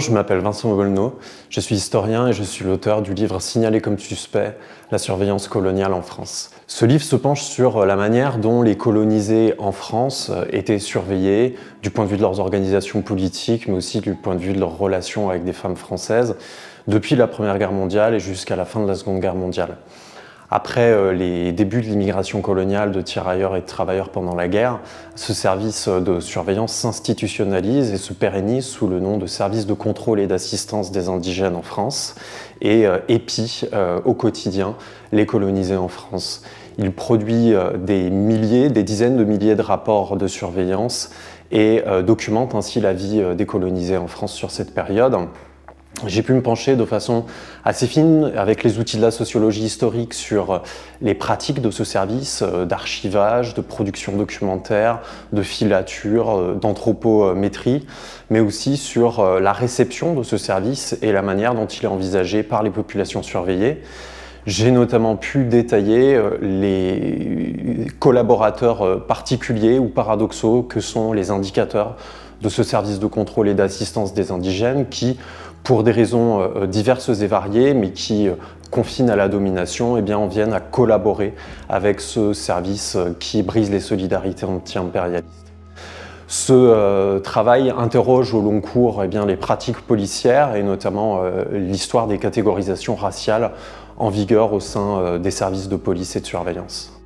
Je m'appelle Vincent Ogolno, je suis historien et je suis l'auteur du livre Signalé comme suspect, la surveillance coloniale en France. Ce livre se penche sur la manière dont les colonisés en France étaient surveillés du point de vue de leurs organisations politiques, mais aussi du point de vue de leurs relations avec des femmes françaises, depuis la Première Guerre mondiale et jusqu'à la fin de la Seconde Guerre mondiale. Après les débuts de l'immigration coloniale de tirailleurs et de travailleurs pendant la guerre, ce service de surveillance s'institutionnalise et se pérennise sous le nom de service de contrôle et d'assistance des indigènes en France et épie au quotidien les colonisés en France. Il produit des dizaines de milliers de rapports de surveillance et documente ainsi la vie des colonisés en France sur cette période. J'ai pu me pencher de façon assez fine, avec les outils de la sociologie historique, sur les pratiques de ce service d'archivage, de production documentaire, de filature, d'anthropométrie, mais aussi sur la réception de ce service et la manière dont il est envisagé par les populations surveillées. J'ai notamment pu détailler les collaborateurs particuliers ou paradoxaux que sont les indicateurs de ce service de contrôle et d'assistance des indigènes qui, pour des raisons diverses et variées, mais qui confinent à la domination, eh bien, en viennent à collaborer avec ce service qui brise les solidarités anti-impérialistes. Ce travail interroge au long cours les pratiques policières et notamment l'histoire des catégorisations raciales en vigueur au sein des services de police et de surveillance.